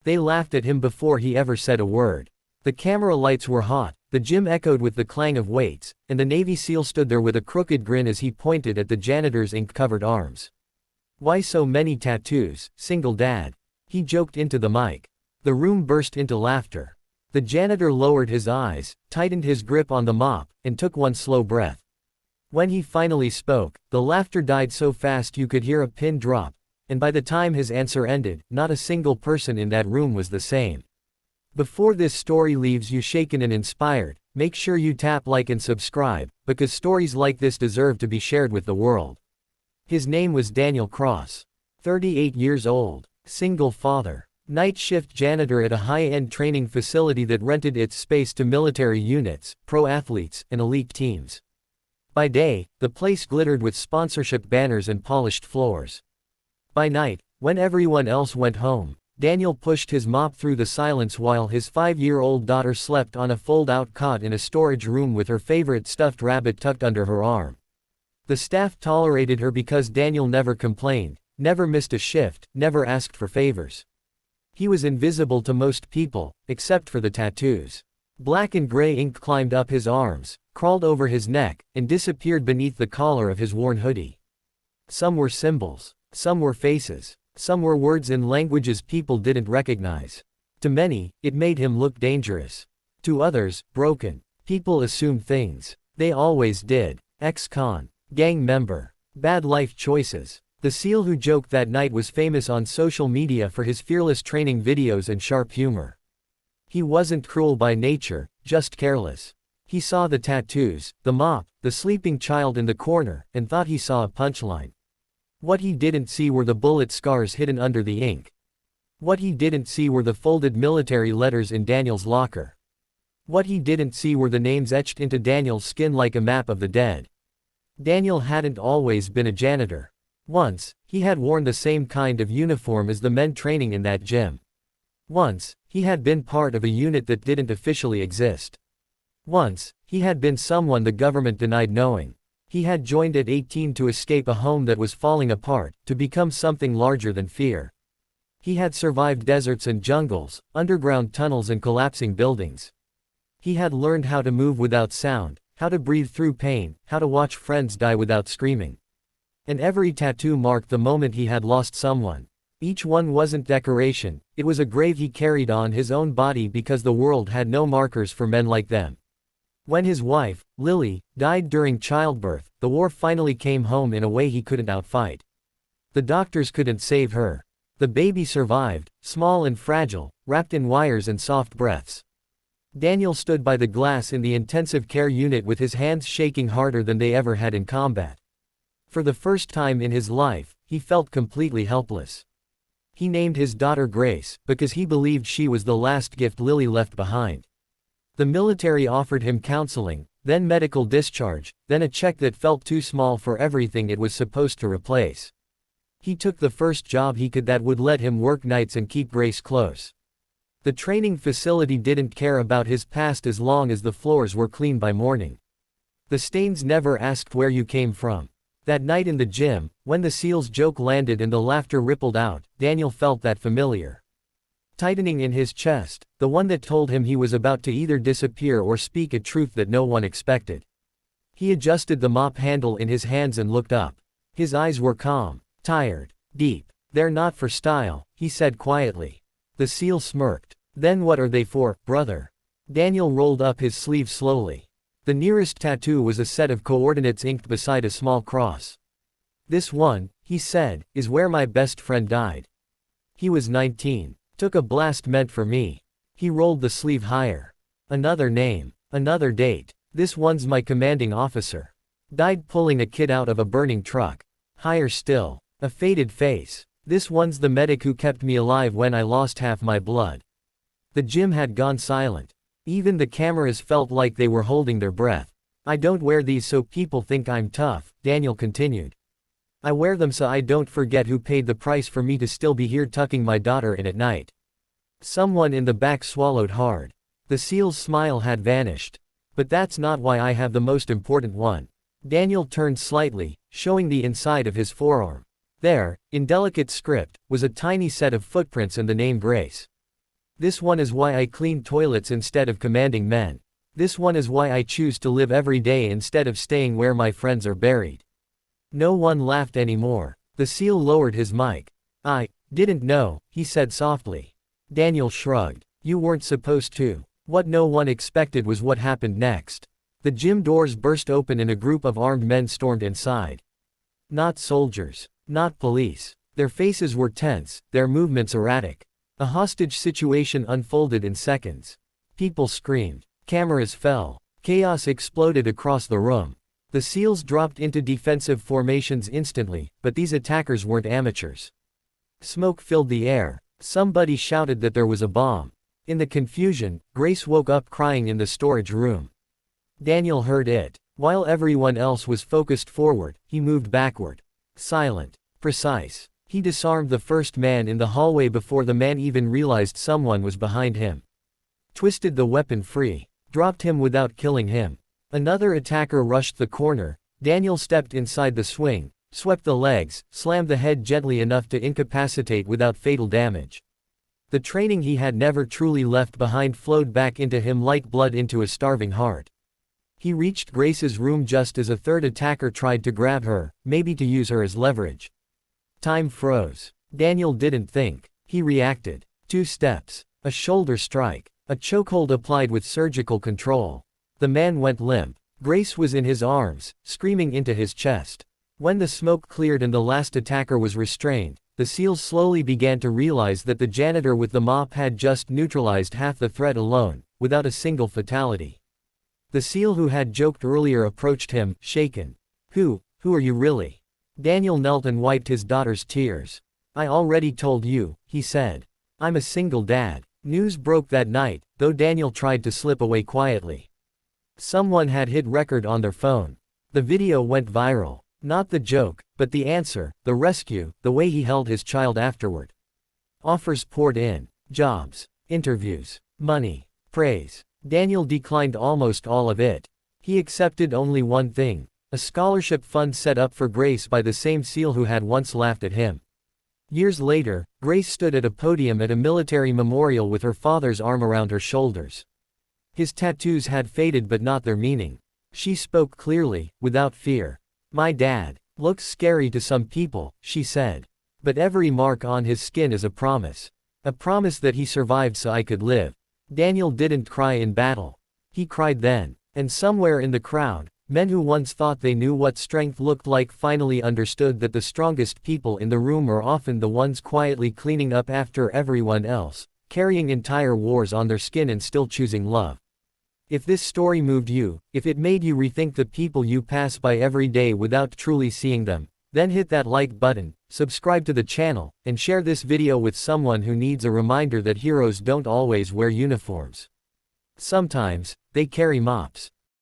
They laughed at him before he ever said a word. The camera lights were hot, the gym echoed with the clang of weights, and the Navy SEAL stood there with a crooked grin as he pointed at the janitor's ink-covered arms. "Why so many tattoos, single dad?" he joked into the mic. The room burst into laughter. The janitor lowered his eyes, tightened his grip on the mop, and took one slow breath. When he finally spoke, the laughter died so fast you could hear a pin drop, and by the time his answer ended, not a single person in that room was the same. Before this story leaves you shaken and inspired, make sure you tap like and subscribe, because stories like this deserve to be shared with the world. His name was Daniel Cross. 38 years old. Single father. Night shift janitor at a high-end training facility that rented its space to military units, pro athletes, and elite teams. By day, the place glittered with sponsorship banners and polished floors. By night, when everyone else went home, Daniel pushed his mop through the silence while his 5-year-old daughter slept on a fold-out cot in a storage room with her favorite stuffed rabbit tucked under her arm. The staff tolerated her because Daniel never complained, never missed a shift, never asked for favors. He was invisible to most people, except for the tattoos. Black and gray ink climbed up his arms, crawled over his neck, and disappeared beneath the collar of his worn hoodie. Some were symbols, some were faces, some were words in languages people didn't recognize. To many, it made him look dangerous. To others, broken. People assumed things. They always did. Ex-con. Gang member. Bad life choices. The SEAL who joked that night was famous on social media for his fearless training videos and sharp humor. He wasn't cruel by nature, just careless. He saw the tattoos, the mop, the sleeping child in the corner, and thought he saw a punchline. What he didn't see were the bullet scars hidden under the ink. What he didn't see were the folded military letters in Daniel's locker. What he didn't see were the names etched into Daniel's skin like a map of the dead. Daniel hadn't always been a janitor. Once, he had worn the same kind of uniform as the men training in that gym. Once, he had been part of a unit that didn't officially exist. Once, he had been someone the government denied knowing. He had joined at 18 to escape a home that was falling apart, to become something larger than fear. He had survived deserts and jungles, underground tunnels and collapsing buildings. He had learned how to move without sound, how to breathe through pain, how to watch friends die without screaming. And every tattoo marked the moment he had lost someone. Each one wasn't decoration, it was a grave he carried on his own body because the world had no markers for men like them. When his wife, Lily, died during childbirth, the war finally came home in a way he couldn't outfight. The doctors couldn't save her. The baby survived, small and fragile, wrapped in wires and soft breaths. Daniel stood by the glass in the intensive care unit with his hands shaking harder than they ever had in combat. For the first time in his life, he felt completely helpless. He named his daughter Grace, because he believed she was the last gift Lily left behind. The military offered him counseling, then medical discharge, then a check that felt too small for everything it was supposed to replace. He took the first job he could that would let him work nights and keep Grace close. The training facility didn't care about his past as long as the floors were clean by morning. The stains never asked where you came from. That night in the gym, when the SEAL's joke landed and the laughter rippled out, Daniel felt that familiar tightening in his chest, the one that told him he was about to either disappear or speak a truth that no one expected. He adjusted the mop handle in his hands and looked up. His eyes were calm, tired, deep. "They're not for style," he said quietly. The SEAL smirked. "Then what are they for, brother?" Daniel rolled up his sleeve slowly. The nearest tattoo was a set of coordinates inked beside a small cross. "This one," he said, "is where my best friend died. He was 19. Took a blast meant for me." He rolled the sleeve higher. "Another name. Another date. This one's my commanding officer. Died pulling a kid out of a burning truck." Higher still. A faded face. "This one's the medic who kept me alive when I lost half my blood." The gym had gone silent. Even the cameras felt like they were holding their breath. "I don't wear these so people think I'm tough," Daniel continued. "I wear them so I don't forget who paid the price for me to still be here tucking my daughter in at night." Someone in the back swallowed hard. The SEAL's smile had vanished. "But that's not why I have the most important one." Daniel turned slightly, showing the inside of his forearm. There, in delicate script, was a tiny set of footprints and the name Grace. This one is why I clean toilets instead of commanding men. This one is why I choose to live every day instead of staying where my friends are buried." No one laughed anymore. The SEAL lowered his mic. "I didn't know," he said softly. Daniel shrugged. "You weren't supposed to." What no one expected was what happened next. The gym doors burst open and a group of armed men stormed inside. Not soldiers. Not police. Their faces were tense, their movements erratic. A hostage situation unfolded in seconds. People screamed. Cameras fell. Chaos exploded across the room. The SEALs dropped into defensive formations instantly, but these attackers weren't amateurs. Smoke filled the air. Somebody shouted that there was a bomb. In the confusion, Grace woke up crying in the storage room. Daniel heard it. While everyone else was focused forward, he moved backward. Silent. Precise. He disarmed the first man in the hallway before the man even realized someone was behind him. Twisted the weapon free. Dropped him without killing him. Another attacker rushed the corner. Daniel stepped inside the swing, swept the legs, slammed the head gently enough to incapacitate without fatal damage. The training he had never truly left behind flowed back into him like blood into a starving heart. He reached Grace's room just as a third attacker tried to grab her, maybe to use her as leverage. Time froze. Daniel didn't think. He reacted. 2 steps. A shoulder strike. A chokehold applied with surgical control. The man went limp. Grace was in his arms, screaming into his chest. When the smoke cleared and the last attacker was restrained, the SEALs slowly began to realize that the janitor with the mop had just neutralized half the threat alone, without a single fatality. The SEAL who had joked earlier approached him, shaken. Who are you really?" Daniel knelt and wiped his daughter's tears. "I already told you," he said. "I'm a single dad." News broke that night, though Daniel tried to slip away quietly. Someone had hit record on their phone. The video went viral. Not the joke, but the answer, the rescue, the way he held his child afterward. Offers poured in. Jobs. Interviews. Money. Praise. Daniel declined almost all of it. He accepted only one thing: a scholarship fund set up for Grace by the same SEAL who had once laughed at him. Years later, Grace stood at a podium at a military memorial with her father's arm around her shoulders. His tattoos had faded but not their meaning. She spoke clearly, without fear. "My dad looks scary to some people," she said. "But every mark on his skin is a promise. A promise that he survived so I could live." Daniel didn't cry in battle. He cried then. And somewhere in the crowd, men who once thought they knew what strength looked like finally understood that the strongest people in the room are often the ones quietly cleaning up after everyone else, carrying entire wars on their skin and still choosing love. If this story moved you, if it made you rethink the people you pass by every day without truly seeing them, then hit that like button, subscribe to the channel, and share this video with someone who needs a reminder that heroes don't always wear uniforms. Sometimes, they carry mops.